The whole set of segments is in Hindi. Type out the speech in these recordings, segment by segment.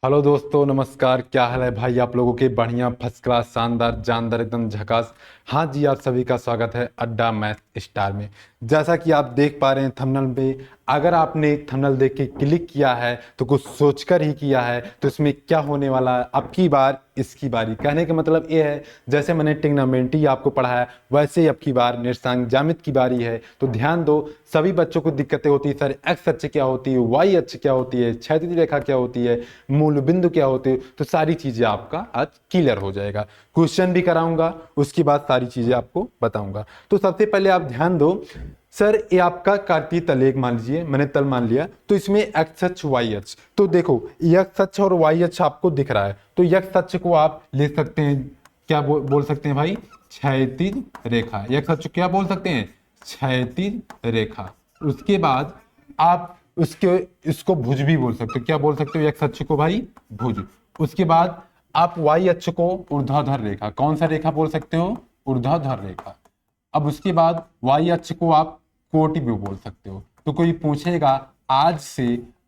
हेलो दोस्तों, नमस्कार। क्या हाल है भाई आप लोगों के? बढ़िया, फर्स्ट क्लास, शानदार, जानदार, एकदम झकास। हाँ जी, आप सभी का स्वागत है अड्डा मैथ स्टार में। जैसा कि आप देख पा रहे हैं थंबनेल पे, अगर आपने थंबनेल देख के क्लिक किया है तो कुछ सोचकर ही किया है। तो इसमें क्या होने वाला है, अब की बार इसकी बारी। कहने का मतलब ये है, जैसे मैंने ट्रिग्नोमेट्री आपको पढ़ाया वैसे ही अब की बार निरसांग ज्यामिति की बारी है। तो ध्यान दो, सभी बच्चों को दिक्कतें होती है, सर एक्स अक्ष क्या होती है, वाई अक्ष क्या होती है, क्षैतिज रेखा क्या होती है, मूल बिंदु क्या होते हैं। तो सारी चीजें आपका आज क्लियर हो जाएगा। क्वेश्चन भी कराऊंगा, उसके बाद सारी चीजें आपको बताऊंगा। तो सबसे पहले आप ध्यान दो, सर ये आपका कार्तीय तल एक मान लीजिए, मैंने तल मान लिया, तो इसमें एक्स अक्ष वाई अक्ष, तो देखो एक्स अक्ष और वाई अक्ष आपको दिख रहा है, तो एक्स अक्ष को आप ले सकते हैं, क्या बोल सकते हैं भाई? क्षैतिज रेखा। एक्स अक्ष क्या बोल सकते हैं? क्षैतिज रेखा। उसके बाद आप उसके इसको भुज भी बोल सकते हो। क्या बोल सकते हो? एक्स अक्ष को भाई भुज। उसके बाद आप वाई अक्ष को ऊर्ध्वाधर रेखा। कौन सा रेखा बोल सकते हो? ऊर्ध्वाधर रेखा। अब उसके बाद वाई अक्ष को आप कोटि भी बोल सकते हो। तो कोई पूछेगा आज से,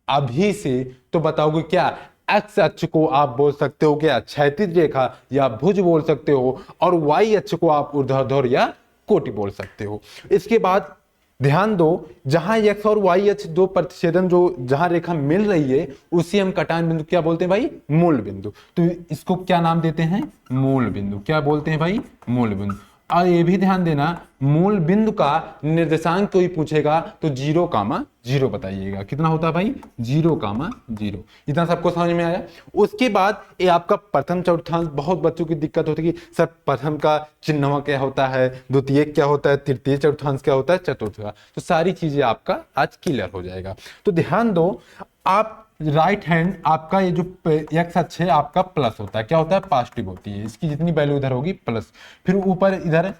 अभी से, तो बताओगे क्या? एक्स अक्ष को आप बोल सकते हो क्या? क्षैतिज रेखा या भुज बोल सकते हो, और वाई अक्ष को आप ऊर्ध्वाधर या कोटि बोल सकते हो। इसके बाद ध्यान दो, जहां एक्स और वाई अक्ष दो प्रतिच्छेदन जो जहां रेखा मिल रही है उसी हम कटान बिंदु क्या बोलते हैं भाई? मूल बिंदु। तो इसको क्या नाम देते हैं? मूल बिंदु। क्या बोलते हैं भाई? मूल बिंदु। और ये भी ध्यान देना, मूल बिंदु का निर्देशांक कोई पूछेगा तो 0,0 बताइएगा। कितना होता है भाई? 0,0। इतना सबको समझ में आया? उसके बाद ये आपका प्रथम चतुर्थांश। बहुत बच्चों की दिक्कत होती है कि सर प्रथम का चिन्ह क्या होता है, द्वितीय क्या होता है, तृतीय चतुर्थांश क्या होता है, चतुर्थ का। तो सारी चीजें आपका आज क्लियर हो जाएगा। तो ध्यान दो, आप राइट हैंड आपका ये जो एक्स अक्ष है आपका प्लस होता है। क्या होता है? पॉजिटिव होती है। इसकी जितनी वैल्यू इधर होगी प्लस। फिर ऊपर इधर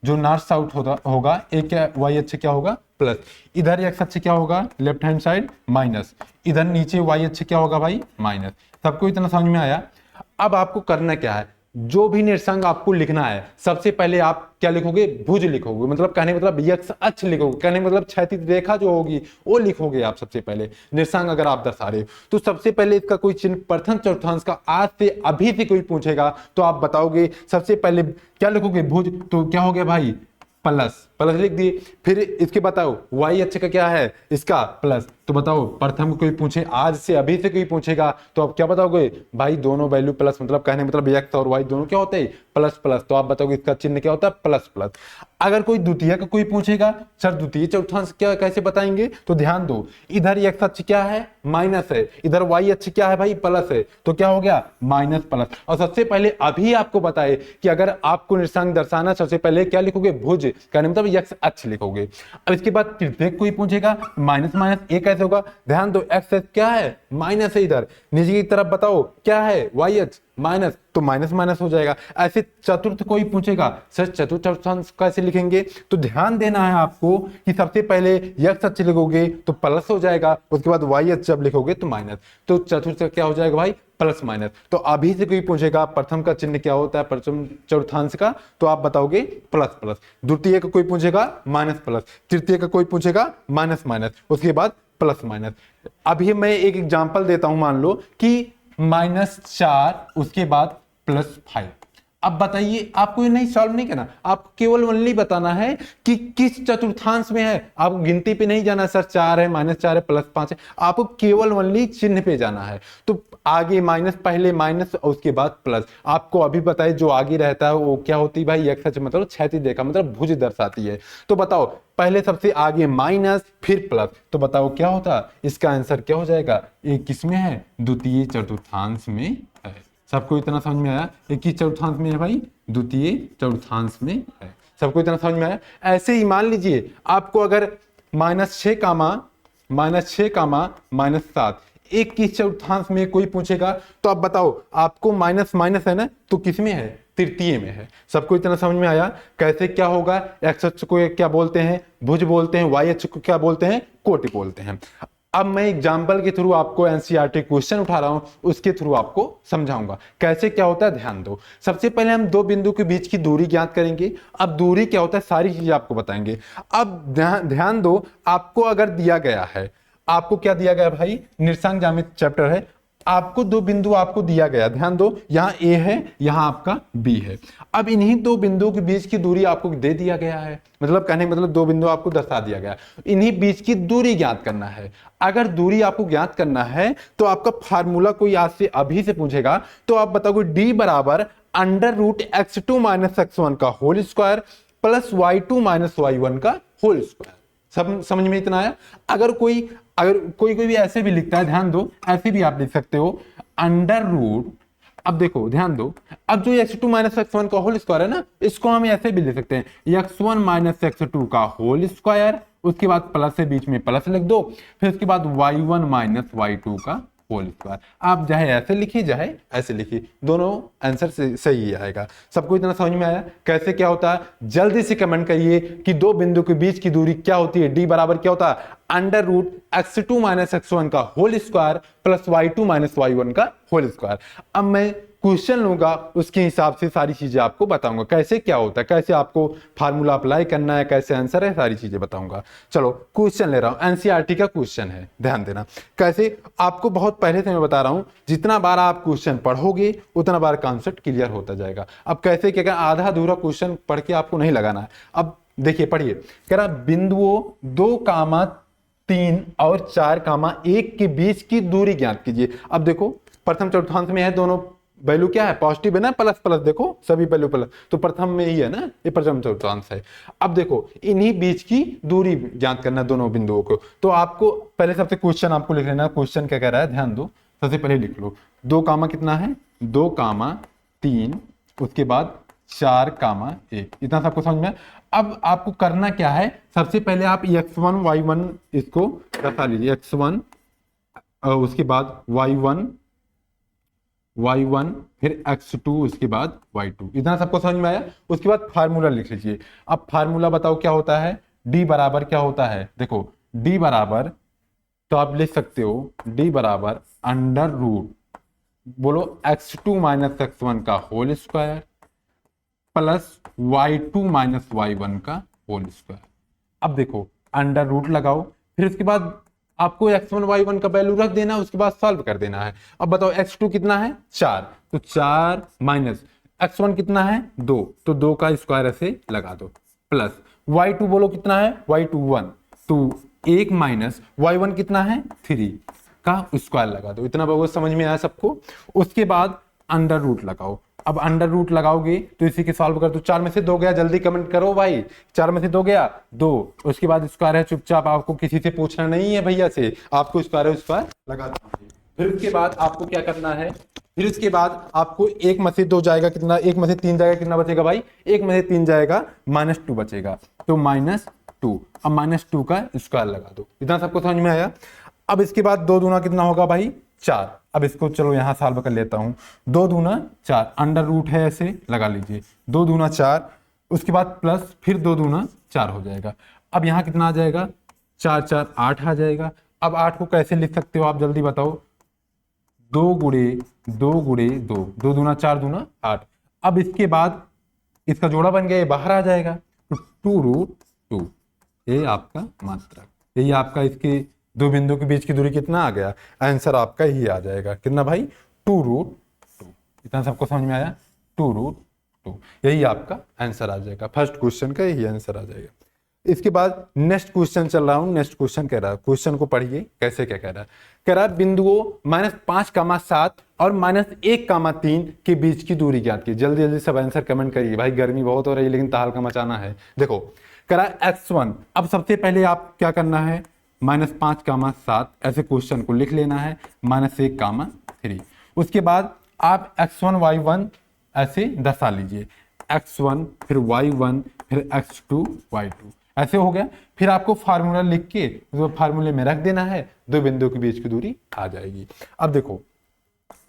जो नॉर्थ साउथ होगा एक वाई अक्ष क्या होगा? प्लस। इधर एक्स अक्ष क्या होगा? Left hand side minus. इधर नीचे वाई अक्ष क्या होगा भाई? माइनस। सबको इतना समझ में आया? अब आपको करना क्या है, जो भी निरसंग आपको लिखना है सबसे पहले आप क्या लिखोगे? भुज लिखोगे। मतलब कहने मतलब एक्स अक्ष लिखोगे, कहने मतलब क्षैतिज रेखा जो होगी वो लिखोगे आप सबसे पहले। निरसंग अगर आप दर्शा रहे हो तो सबसे पहले इसका कोई चिन्ह प्रथम चतुर्थांश का आज से अभी से कोई पूछेगा तो आप बताओगे सबसे पहले क्या लिखोगे? भुज। तो क्या हो गया भाई? प्लस। प्लस लिख दिए। फिर इसके बताओ वाई अक्ष का क्या है? इसका प्लस। तो बताओ प्रथम कोई पूछे आज से अभी से कोई पूछेगा तो आप क्या बताओगे भाई? दोनों वैल्यू प्लस। मतलब कहने मतलब एक्स और वाई दोनों क्या होते हैं? Plus plus. तो आप बताओगे इसका चिन्ह क्या होता है? Plus plus. अगर कोई द्वितीय का कोई पूछेगा सर द्वितीय चतुर्थांश क्या कैसे बताएंगे? तो ध्यान दो, इधर एक्स अक्ष क्या है? माइनस है। इधर वाई अक्ष क्या है भाई? प्लस है। तो क्या हो गया? Minus plus. और सबसे पहले अभी आपको बताए कि अगर आपको निरसांक दर्शाना सबसे पहले क्या लिखोगे? भुज। कहने मतलब एक्स अक्ष लिखोगे। अब इसके बाद तृतीय कोई पूछेगा माइनस माइनस एक कैसे होगा? ध्यान दो, एक्स क्या है? माइनस है। इधर नीचे की तरफ बताओ क्या है? वाई अक्ष माइनस। तो माइनस माइनस हो जाएगा। ऐसे चतुर्थ कोई पूछेगा सर चतुर्थ चतुर्थांश कैसे लिखेंगे? तो ध्यान देना है आपको कि सबसे पहले एक्स अक्ष लिखोगे तो प्लस हो जाएगा, उसके बाद वाई अक्ष जब लिखोगे तो माइनस। तो चतुर्थ क्या हो जाएगा भाई? Plus minus. तो अभी से कोई पूछेगा प्रथम का चिन्ह क्या होता है प्रथम चतुर्थांश का, तो आप बताओगे प्लस प्लस। द्वितीय का कोई पूछेगा माइनस प्लस। तृतीय का कोई पूछेगा माइनस माइनस। उसके बाद प्लस माइनस। अभी मैं एक एग्जांपल देता हूं, मान लो कि -4 उसके बाद +5। अब बताइए, आपको ये नहीं सॉल्व नहीं करना, आपको केवल ओनली बताना है कि किस चतुर्थांश में है। आपको गिनती पे नहीं जाना सर 4 है, -4 है, +5 है। आपको केवल ओनली चिन्ह पे जाना है। तो आगे माइनस, पहले माइनस और उसके बाद प्लस। आपको अभी बताए जो आगे रहता है वो क्या होती है भाई? एक्स अक्ष मतलब क्षैतिज रेखा, मतलब भुज दर्शाती है। तो बताओ पहले सबसे आगे माइनस फिर प्लस। तो बताओ क्या होता? इसका आंसर क्या हो जाएगा? ये किसमें है? द्वितीय चतुर्थांश में है। सबको इतना समझ में आया? ये किस चतुर्थांश में है भाई? द्वितीय चतुर्थांश में है। सबको इतना समझ में आया? ऐसे ही मान लीजिए आपको अगर -6 कामा -7 एक किस चतुर्थांश में कोई पूछेगा तो आप बताओ, आपको माइनस माइनस है ना, तो किसमें है? तृतीय में है। सबको इतना समझ में आया? कैसे क्या होगा? एक्स अक्ष को क्या बोलते हैं? भुज बोलते हैं। वाई अक्ष को क्या बोलते हैं? कोटि बोलते हैं। अब मैं एग्जाम्पल के थ्रू आपको एनसीईआरटी क्वेश्चन उठा रहा हूं, उसके थ्रू आपको समझाऊंगा कैसे क्या होता है। ध्यान दो, सबसे पहले हम दो बिंदु के बीच की दूरी ज्ञात करेंगे। अब दूरी क्या होता है सारी चीजें आपको बताएंगे। अब ध्यान दो, आपको अगर दिया गया है, आपको क्या दिया गया भाई? निरसांक ज्यामिति चैप्टर है, आपको दो बिंदु आपको दिया गया, ध्यान दो, यहाँ ए है, यहाँ आपका बी है। अब इन्हीं दो बिंदुओं के बीच की दूरी आपको दे दिया गया है, मतलब कहने का मतलब दो बिंदु आपको दर्शा दिया गया, इन्हीं बीच की दूरी ज्ञात करना है। अगर दूरी आपको ज्ञात करना है तो आपका फार्मूला कोई आज से अभी से पूछेगा तो आप बताओगे डी बराबर under root x2 minus x1 का whole square plus y2 minus y1 का होल स्क्वायर। सब समझ में इतना आया? अगर कोई भी ऐसे भी लिखता है, ध्यान दो, ऐसे भी आप लिख सकते हो अंडर रूट, अब देखो ध्यान दो, अब जो x2 माइनस x1 का होल स्क्वायर है ना, इसको हम ऐसे भी लिख सकते हैं x1 माइनस x2 का होल स्क्वायर, उसके बाद प्लस से बीच में प्लस लिख दो, फिर उसके बाद y1 माइनस y2 का होल स्क्वायर। आप चाहे ऐसे लिखिए चाहे ऐसे लिखिए, दोनों आंसर सही ही आएगा। सबको इतना समझ में आया कैसे क्या होता है? जल्दी से कमेंट करिए कि दो बिंदु के बीच की दूरी क्या होती है। डी बराबर क्या होता है? Under root x2 minus x1 का whole square plus y2 minus y1 का होल स्क्वायर। अब मैं क्वेश्चन लूंगा, उसके हिसाब से सारी चीजें आपको बताऊंगा कैसे क्या होता है, कैसे आपको फार्मूला अप्लाई करना है, कैसे आंसर है, सारी चीजें बताऊंगा। चलो क्वेश्चन ले रहा हूं, एनसीईआरटी का क्वेश्चन है, ध्यान देना। कैसे आपको बहुत पहले से मैं बता रहा हूं, जितना बार आप क्वेश्चन पढ़ोगे उतना बार कॉन्सेप्ट क्लियर होता जाएगा। अब कैसे क्या, आधा अधूरा क्वेश्चन पढ़ के आपको नहीं लगाना है। अब देखिए पढ़िए, कह रहा बिंदुओं 2, 3 और 4, 1 के बीच की दूरी ज्ञात कीजिए। अब देखो प्रथम चतुर्थांश में है, दोनों वैल्यू क्या है? पॉजिटिव है ना, प्लस प्लस, देखो सभी वैल्यू प्लस, तो प्रथम में ही है ना, ये प्रथम चतुर्थांश है। अब देखो इन्हीं बीच की दूरी ज्ञात करना है दोनों बिंदुओं को, तो आपको पहले सबसे क्वेश्चन आपको लिख लेना। क्वेश्चन क्या कह रहा है ध्यान दो, सबसे पहले लिख लो 2 कामा कितना है 2 कामा 3, उसके बाद 4 कामा 1, इतना सबको समझ में। अब आपको करना क्या है, सबसे पहले आप x1 y1 इसको दर्शा लीजिए, x1 उसके बाद y1 फिर x2 उसके बाद y2, इतना सबको समझ में आया। उसके बाद फार्मूला लिख लीजिए। अब फार्मूला बताओ क्या होता है? d बराबर क्या होता है? देखो d बराबर, तो आप लिख सकते हो d बराबर अंडर रूट, बोलो x2 माइनस x1 का whole square plus y2 minus y1 का होल स्क्वायर। अब देखो अंडर रूट लगाओ, फिर उसके बाद आपको x1 y1 का वैल्यू रख देना, उसके बाद सॉल्व कर देना है। अब बताओ x2 कितना है 4, तो 4 माइनस x1 कितना है 2, तो 2 का स्क्वायर ऐसे लगा दो, प्लस y2 बोलो कितना है y2 1, तो 1 माइनस y1 कितना है 3 का स्क्वायर लगा दो। इतना बहुत समझ में आया सबको? उसके बाद अंडर रूट लगाओ। अब अंडर रूट लगाओगे तो इसी के सॉल्व कर दो। 4 में से 2 गया, जल्दी कमेंट करो भाई, 4 में से 2 गया 2, उसके बाद स्क्वायर है, चुपचाप आपको किसी से पूछना नहीं है भैया से, आपको स्क्वायर है स्क्वायर लगा दीजिए। फिर उसके बाद आपको क्या करना है, फिर उसके बाद आपको 1 में से 2 जाएगा कितना, 1 में से 3 जाएगा कितना बचेगा भाई, 1 में से 3 जाएगा -2 बचेगा, तो -2। अब -2 का स्क्वायर लगा दो। इतना सबको समझ में आया? अब इसके बाद 2 दूना कितना होगा भाई 4। अब इसको चलो यहां सॉल्व कर लेता हूं, 2 दूना 4, अंडर रूट है ऐसे लगा लीजिए, 2 दूना 4, उसके बाद प्लस फिर 2 दूना 4 हो जाएगा। अब यहां कितना आ जाएगा 4 4 8 आ जाएगा। अब 8 को कैसे लिख सकते हो आप जल्दी बताओ? 2 गुणे 2 गुणे 2, 2 दूना 4 दूना 8। अब इसके बाद इसका जोड़ा बन गया, ये बाहर आ जाएगा, तो 2√2, ये आपका मात्रक, यही आपका इसके दो बिंदु के बीच की दूरी कितना आ गया, आंसर आपका ही आ जाएगा कितना भाई 2√2। इतना सबको समझ में आया? 2√2, यही आपका आंसर आ जाएगा। फर्स्ट क्वेश्चन का यही आंसर आ जाएगा। इसके बाद नेक्स्ट क्वेश्चन चल रहा हूं, नेक्स्ट क्वेश्चन कह रहा है, क्वेश्चन को पढ़िए कैसे क्या कह रहा है। कह रहा है बिंदुओं -5, 7 और -1, 3 के बीच की दूरी ज्ञात की। जल्दी जल्दी सब आंसर कमेंट करिए भाई, गर्मी बहुत हो रही है लेकिन तहलका मचाना है। देखो कह रहा है x1, अब सबसे पहले आप क्या करना है -5, 7 ऐसे क्वेश्चन को लिख लेना है, -1, 3। उसके बाद आप x1 y1 ऐसे दर्शा लीजिए, x1 फिर y1 फिर x2 y2 ऐसे हो गया। फिर आपको फार्मूला लिख के तो फार्मूले में रख देना है, दो बिंदु के बीच की दूरी आ जाएगी। अब देखो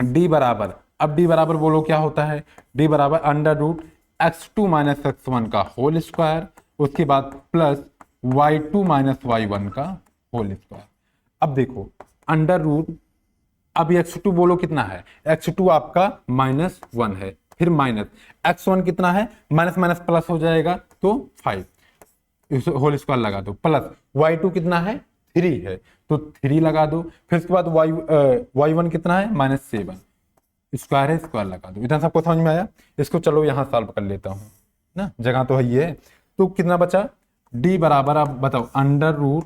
d बराबर, अब d बराबर बोलो क्या होता है, d बराबर under root x2 minus x1 का होल स्क्वायर, उसके बाद प्लस y2 माइनस y1 का होल स्क्वायर। अब देखो अंडर रूट, अब x2 बोलो कितना है, x2 आपका -1 है, फिर माइनस x1 कितना है, माइनस माइनस प्लस हो जाएगा तो 5, होल स्क्वायर लगा दो, प्लस y2 कितना है 3 है, तो 3 लगा दो। फिर उसके बाद y1 कितना है -7, स्क्वायर है, स्क्वायर लगा दो। इतना सबको समझ में आया। इसको चलो यहाँ सॉल्व कर लेता हूँ ना, जगह तो है ही है। तो कितना बचा, d बराबर, अब बताओ अंडर रूट,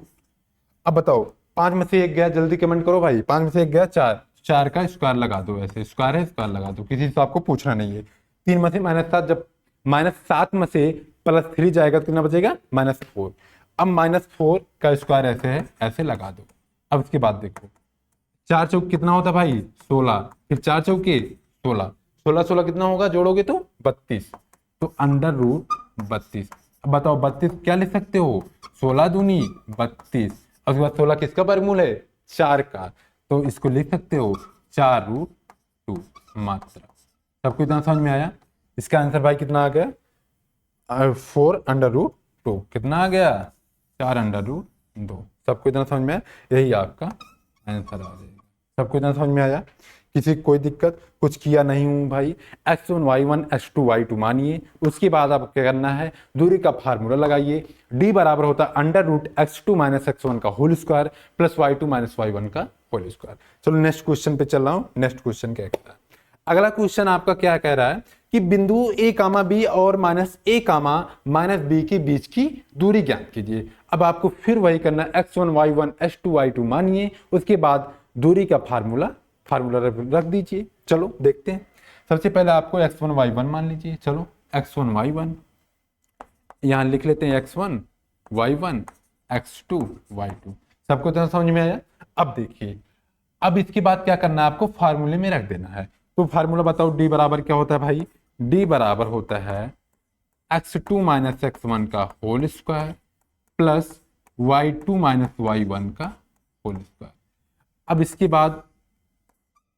अब बताओ 5 में से 1 गया, जल्दी कमेंट करो भाई, 5 में से 1 गया 4, 4 का स्क्वायर लगा दो, ऐसे स्क्वायर है स्क्वायर लगा दो, किसी से आपको पूछना नहीं है। 3 में से -7, जब -7 में से +3 जाएगा तो कितना बचेगा -4। अब -4 का स्क्वायर ऐसे है, ऐसे लगा दो। अब इसके बाद देखो 4 चौक कितना होता है भाई 16, फिर 4 चौके 16, 16 16 कितना होगा, जोड़ोगे तो 32, तो अंडर रूट 32। अब बताओ 32 क्या लिख सकते हो, 16 दूनी 32, और उसके बाद 16 किसका वर्गमूल है, 4 का, तो इसको लिख सकते हो 4√2 मात्रा। सबको इतना समझ में आया। इसका आंसर भाई कितना आ गया, 4√2, कितना आ गया 4√2। सबको इतना समझ में आया, यही आपका आंसर आ जाएगा। सबको इतना समझ में आया, किसी कोई दिक्कत, कुछ किया नहीं हूं भाई। x1 y1 x2 y2 मानिए, उसके बाद आपको क्या करना है, दूरी का फार्मूला लगाइए। d बराबर होता है √x2 - x1 का whole square plus y2 - y1 का होल स्क्वायर। चलो नेक्स्ट क्वेश्चन पे चल रहा हूं। नेक्स्ट क्वेश्चन क्या कहता है, अगला क्वेश्चन आपका क्या कह रहा है कि बिंदु a, b और -a, -b के बीच की दूरी ज्ञात कीजिए। अब आपको फिर वही करना है, x1 y1 x2 y2 मानिए, उसके बाद दूरी का फार्मूला रख दीजिए। चलो देखते हैं। सबसे पहले आपको x1 y1 मान लीजिए। चलो x1 y1 यहां लिख लेते हैं, x1 y1 x2 y2। सबको तो समझ में आया। अब देखिए, अब इसके बाद क्या करना है, आपको फार्मूले में रख देना है। तो फार्मूला बताओ, d बराबर क्या होता है भाई, d बराबर होता है x2 - x1 का whole square plus y2 - y1 का होल स्क्वायर। अब इसके बाद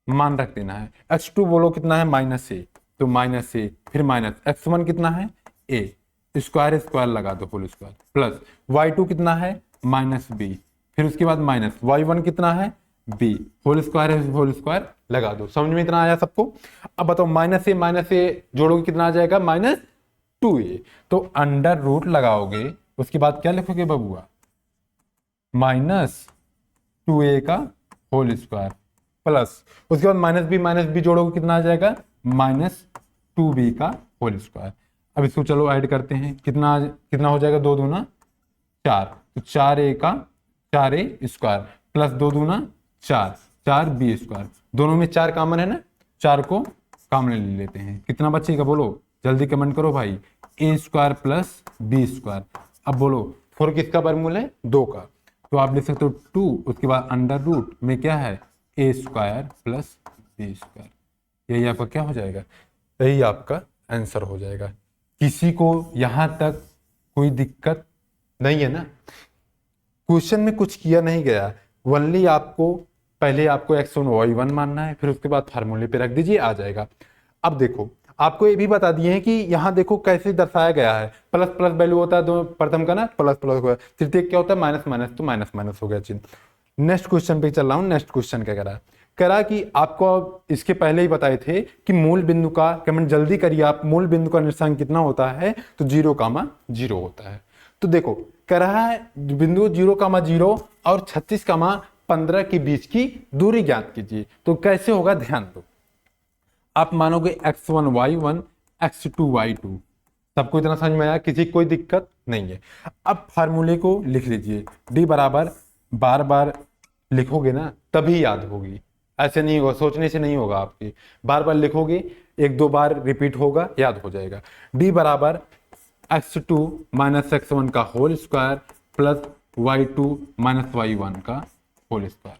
मान रख देना है, x2 बोलो कितना है -a, तो -a, फिर माइनस x1 कितना है a, स्क्वायर स्क्वायर लगा दो होल स्क्वायर, प्लस y2 कितना है -b, फिर उसके बाद माइनस y1 कितना है b, होल स्क्वायर है होल स्क्वायर लगा दो। समझ में इतना आया सबको। अब बताओ -a जोड़ोगे कितना आ जाएगा -2a, तो अंडर रूट लगाओगे, उसके बाद क्या लिखोगे बबुआ, -2a का होल स्क्वायर प्लस उसके बाद -b जोड़ोगे कितना आ जाएगा -2b का होल स्क्वायर। अब इसको चलो ऐड करते हैं, कितना हो जाएगा, 2 दूना 4, तो 4a का 4a स्क्वायर प्लस 2 दूना 4, 4b स्क्वायर। दोनों में 4 कॉमन है ना, 4 को कॉमन ले लेते हैं। कितना बचेगा बोलो, जल्दी कमेंट करो भाई, a square plus b square. अब बोलो 4 किसका वर्गमूल है, 2 का, तो आप लिख सकते हो 2, उसके बाद अंडर रूट में क्या है a square plus b square. यही आपका क्या हो जाएगा, यही आपका आंसर हो जाएगा। किसी को यहां तक कोई दिक्कत नहीं है ना, क्वेश्चन में कुछ किया नहीं गया, ओनली आपको पहले आपको x1 y1 मानना है, फिर उसके बाद फार्मूले पे रख दीजिए, आ जाएगा। अब देखो आपको ये भी बता दिए हैं कि यहाँ देखो कैसे दर्शाया गया है, प्लस प्लस वैल्यू होता है, दो प्रथम का ना प्लस प्लस हो गया, तृतीय क्या होता है माइनस माइनस, तो माइनस माइनस हो गया चिन्ह। नेक्स्ट क्वेश्चन पे चल रहा हूँ। नेक्स्ट क्वेश्चन क्या कह रहा कि आपको इसके पहले ही बताए थे कि मूल बिंदु का, कमेंट जल्दी करिए आप, मूल बिंदु का निर्देशांक कितना होता है, तो 0,0 होता है। तो देखो कह रहा है बिंदु 0,0 और 36,15 के बीच की दूरी ज्ञात कीजिए। तो कैसे होगा ध्यान दो, आप मानोगे x1 y1 x2 y2। सबको इतना समझ में आया, किसी कोई दिक्कत नहीं है। अब फार्मूले को लिख लीजिए, d बराबर बार बार लिखोगे ना तभी याद होगी, ऐसे नहीं होगा, सोचने से नहीं होगा, आपकी बार बार लिखोगे, 1-2 बार रिपीट होगा, याद हो जाएगा। d बराबर x2 - x1 का whole square plus y2 - y1 का होल स्क्वायर।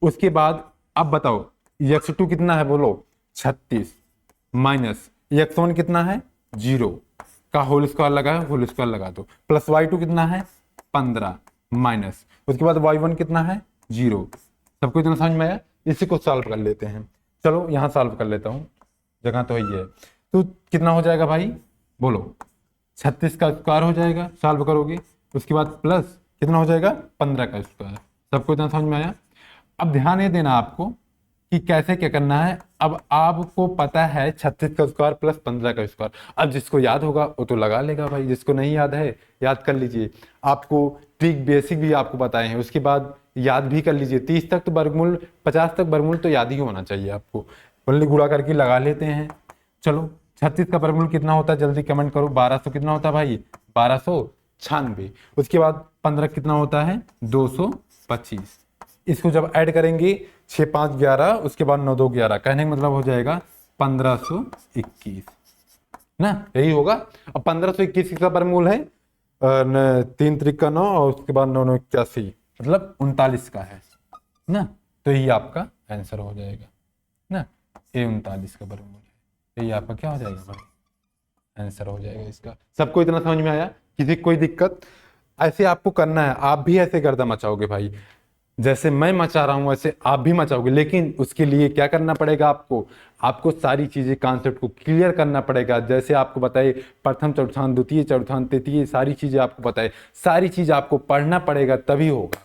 उसके बाद अब बताओ x2 कितना है बोलो 36, माइनस x1 कितना है 0 का होल स्क्वायर लगा है, होल स्क्वायर लगा दो, प्लस y2 कितना है 15, माइनस उसके बाद y1 कितना है 0। सबको इतना समझ में आया। इसी को सॉल्व कर लेते हैं। चलो यहाँ सॉल्व कर लेता हूँ, जगह तो ही है। तो कितना हो जाएगा भाई बोलो, 36 का स्क्वायर हो जाएगा, सॉल्व करोगे, उसके बाद प्लस कितना हो जाएगा 15 का स्क्वायर। सबको इतना समझ में आया। अब ध्यान ये देना आपको कि कैसे क्या करना है। अब आपको पता है 36 का स्क्वायर प्लस 15 का स्क्वायर, अब जिसको याद होगा वो तो लगा लेगा भाई, जिसको नहीं याद है याद कर लीजिए। आपको ट्रिक बेसिक भी आपको बताए हैं, उसके बाद याद भी कर लीजिए। 30 तक तो वर्गमूल, 50 तक वर्गमूल तो याद ही होना चाहिए आपको। पहले गुणा करके लगा लेते हैं। चलो 36 का वर्गमूल कितना होता है जल्दी कमेंट करो। 1200 कितना होता है भाई, 1296। उसके बाद 15 कितना होता है, 225। इसको जब ऐड करेंगे 6 5 11, उसके बाद 9 2 11, कहने का मतलब हो जाएगा 1521 ना, यही होगा। अब 1521 किसका वर्गमूल है, 3 त्रिक का 9 और उसके बाद 9 9 81, मतलब 39 का है ना। तो यही आपका आंसर हो जाएगा ना, ये 39 का वर्गमूल है। यही आपका क्या हो जाएगा भाई, आंसर हो जाएगा इसका। सबको इतना समझ में आया, किसी कोई दिक्कत? ऐसे आपको करना है, आप भी ऐसे गर्दा मचाओगे भाई, जैसे मैं मचा रहा हूं वैसे आप भी मचाओगे। लेकिन उसके लिए क्या करना पड़ेगा आपको, आपको सारी चीजें कॉन्सेप्ट को क्लियर करना पड़ेगा। जैसे आपको बताए प्रथम चतुर्थांश, द्वितीय चतुर्थांश, तृतीय, सारी चीजें आपको बताए, सारी चीज आपको पढ़ना पड़ेगा तभी होगा।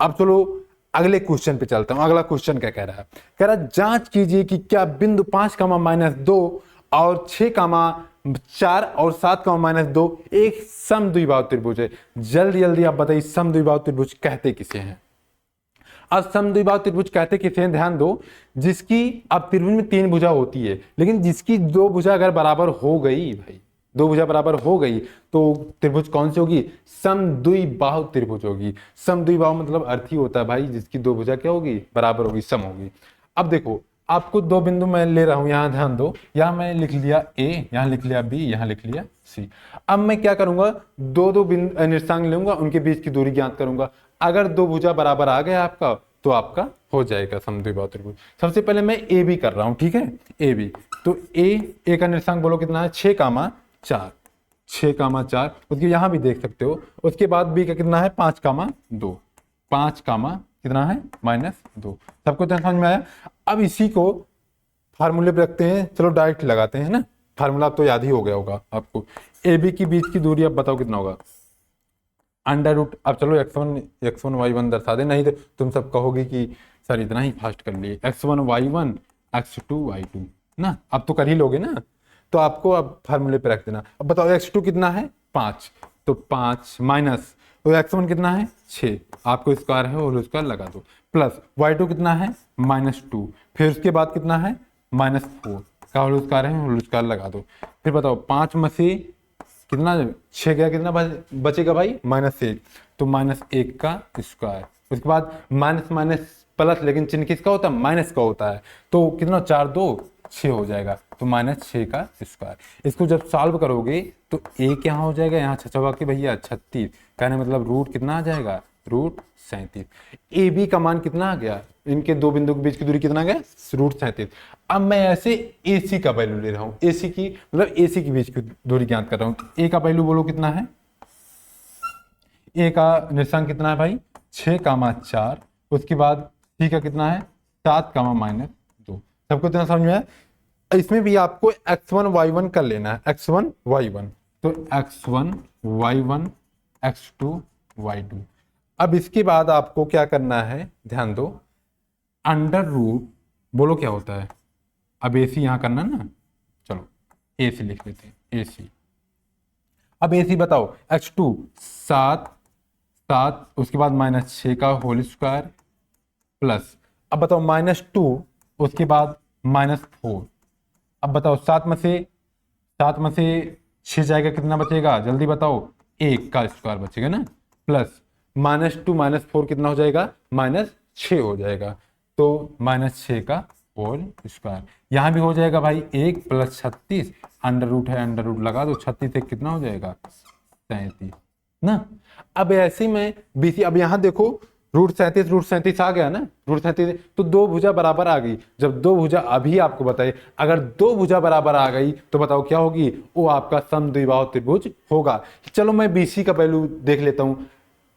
अब चलो अगले क्वेश्चन पे चलता हूं। अगला क्वेश्चन क्या कह रहा है, कह रहा है जांच कीजिए कि क्या बिंदु 5, -2 और 6, 4 और 7, -2 एक समद्विबाहु त्रिभुज है। जल्दी जल्दी आप बताइए समद्विबाहु त्रिभुज कहते किसे हैं। अब समद्विबाहु त्रिभुज कहते किसे हैं, ध्यान दो। जिसकी, अब त्रिभुज में 3 भुजा होती है, लेकिन जिसकी 2 भुजा अगर बराबर हो गई भाई, 2 भुजा बराबर हो गई तो त्रिभुज कौन सी होगी, समद्विबाहु त्रिभुज होगी। समद्विबाहु मतलब अर्थ ही होता है भाई जिसकी 2 भुजा क्या होगी, बराबर होगी, सम होगी। अब देखो आपको 2 बिंदु मैं ले रहा हूं, यहां ध्यान दो। यहां मैं लिख लिया ए, यहां लिख लिया बी, यहां लिख लिया सी। अब मैं क्या करूंगा, 2 बिंदु निर्देशांक लूंगा, उनके बीच की दूरी ज्ञात करूंगा। अगर 2 भुजा बराबर आ गया आपका तो आपका हो जाएगा समद्विबाहु त्रिभुज। सबसे पहले मैं ए बी कर रहा हूं, ठीक है, ए बी। तो ए का निर्देशांक बोलो कितना है, 6, 4 उसके यहां भी देख सकते हो। उसके बाद बी का कितना है, 5, 2 कितना है, -2। सबको तो समझ में आया। अब इसी को फार्मूले पे रखते हैं, चलो डायरेक्ट लगाते हैं ना। फार्मूला तो याद ही हो गया होगा आपको। ए बी के बीच की दूरी अब बताओ कितना होगा, √। अब चलो x1 y1 दर्शा दे, नहीं तो तुम सब कहोगे कि सर इतना ही फास्ट कर लिए। x1 y1 x2 y2 ना, अब तो कर ही लोगे ना। तो आपको अब फार्मूले पे रख देना। अब बताओ x2 कितना है, 5, तो 5 माइनस, तो x1 कितना है, 6, आपको स्क्वायर है और स्क्वायर लगा दो, प्लस y2 कितना है, -2, फिर उसके बाद कितना है, -4 का होल स्क्वायर है, होल स्क्वायर लगा दो। फिर बताओ 5 में से कितना 6 गया, कितना बचेगा भाई, -1, तो -1 का स्क्वायर। उसके बाद माइनस माइनस प्लस, लेकिन चिन्ह किसका होता है, माइनस का होता है। तो कितना, 4 2 6 हो जाएगा, तो -6 का स्क्वायर। इसको जब सॉल्व करोगे तो ए क्या हो जाएगा, यहाँ छछवा के भैया 36, कहने मतलब रूट कितना आ जाएगा, √37। ए बी का मान कितना आ गया, इनके 2 बिंदु के बीच की दूरी कितना आ गया, √37। अब मैं ऐसे ए सी का वैल्यू ले रहा हूँ, ए सी की मतलब ए सी के बीच की दूरी ज्ञात कर रहा हूँ। ए का वैल्यू बोलो कितना है, ए का निर्देशांक कितना है भाई, 6, 4। उसके बाद सी का कितना है, 7, -2। सबको इतना समझ में आया। इसमें भी आपको x1 y1 कर लेना है, x1 y1, तो x1 y1 x2 y2। अब इसके बाद आपको क्या करना है, ध्यान दो, √ बोलो क्या होता है। अब ए सी यहां करना ना, चलो ए सी लिख लेते हैं, ए सी। अब ए सी बताओ, x2 7, उसके बाद -6 का होल स्क्वायर, प्लस अब बताओ -2, उसके बाद -4। अब बताओ 7 में से 6 जाएगा, कितना बचेगा जल्दी बताओ, 1 का स्क्वायर बचेगा ना, प्लस -2 -4 कितना हो जाएगा, -6 हो जाएगा, तो -6 का होल स्क्वायर। यहां भी हो जाएगा भाई 1 + 36, √ है, √ लगा दो, 36 से कितना हो जाएगा, 37 ना। अब ऐसे में बीसी, अब यहां देखो √37 आ गया ना, √37, तो 2 भुजा बराबर आ गई। जब 2 भुजा अभी आपको बताइए, अगर 2 भुजा बराबर आ गई तो बताओ क्या होगी, वो आपका समद्विबाहु त्रिभुज होगा। चलो मैं बीसी का वैल्यू देख लेता हूं,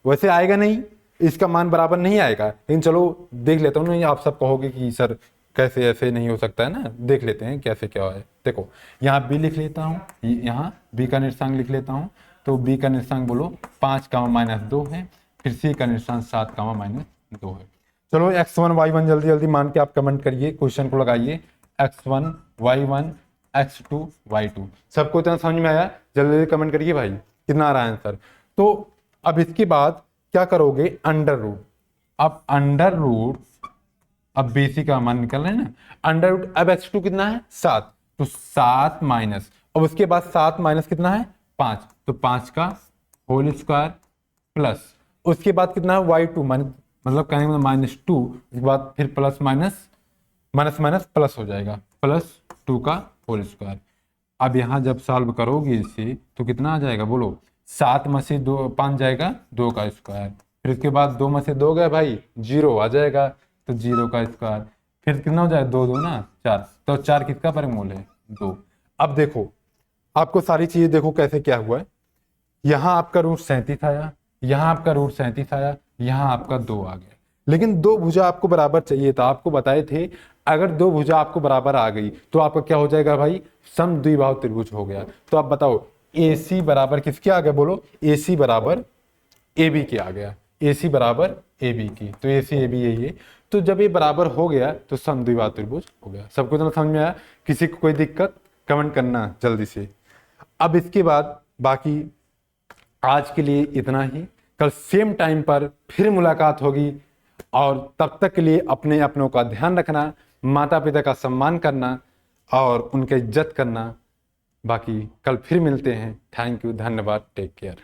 वैसे आएगा नहीं, इसका मान बराबर नहीं आएगा, लेकिन चलो देख लेता हूँ। नहीं आप सब कहोगे कि सर कैसे ऐसे नहीं हो सकता है ना, देख लेते हैं कैसे क्या है। देखो यहाँ बी लिख लेता हूँ, यहाँ बी का निर्देशांक लिख लेता हूँ। तो बी का निर्देशांक बोलो 5, -2 है, फिर सी का निर्देशांक 7, -2 है। चलो x1 y1 जल्दी जल्दी मान के आप कमेंट करिए, क्वेश्चन को लगाइए, x1 y1 x2 y2। सबको इतना समझ में आया, जल्दी जल्दी कमेंट करिए भाई, कितना आ रहा है आंसर। तो अब इसके बाद क्या करोगे, √ अब अंडर रूट, अब बेसी का मान निकल रहे हैं ना, अंडर रूट, अब x2 कितना है 7, तो 7 माइनस, अब उसके बाद 7 माइनस कितना है 5, तो 5 का होल स्क्वायर प्लस, उसके बाद कितना है y2 मतलब कहने का -2, उसके बाद फिर plus minus minus minus plus हो जाएगा, प्लस 2 का होल स्क्वायर। अब यहाँ जब सॉल्व करोगे इसे तो कितना आ जाएगा बोलो, 7 में से 5 जाएगा 2 का स्क्वायर, फिर उसके बाद 2 में से 2 गए भाई 0 आ जाएगा, तो 0 का स्क्वायर, फिर कितना हो जाएगा 2 2 ना 4, तो 4 किसका वर्गमूल है 2। अब देखो आपको सारी चीजें देखो कैसे क्या हुआ है, यहाँ आपका रूट 37 आया, यहाँ आपका रूट 37 आया, यहाँ आपका 2 आ गया, लेकिन दो भुजा आपको बराबर चाहिए था, आपको बताए थे अगर दो भुजा आपको बराबर आ गई तो आपका क्या हो जाएगा भाई, समद्विबाहु त्रिभुज हो गया। तो आप बताओ AC बराबर किसके आ गया बोलो, AC बराबर AB के आ गया, AC बराबर AB की, तो AC AB यही है। तो जब ये बराबर हो गया तो समद्विबाहु त्रिभुज हो गया। सबको तो समझ में आया, किसी को कोई दिक्कत कमेंट करना जल्दी से। अब इसके बाद बाकी आज के लिए इतना ही, कल सेम टाइम पर फिर मुलाकात होगी, और तब तक के लिए अपने अपनों का ध्यान रखना, माता पिता का सम्मान करना और उनकी इज्जत करना। बाकी कल फिर मिलते हैं। थैंक यू, धन्यवाद, टेक केयर।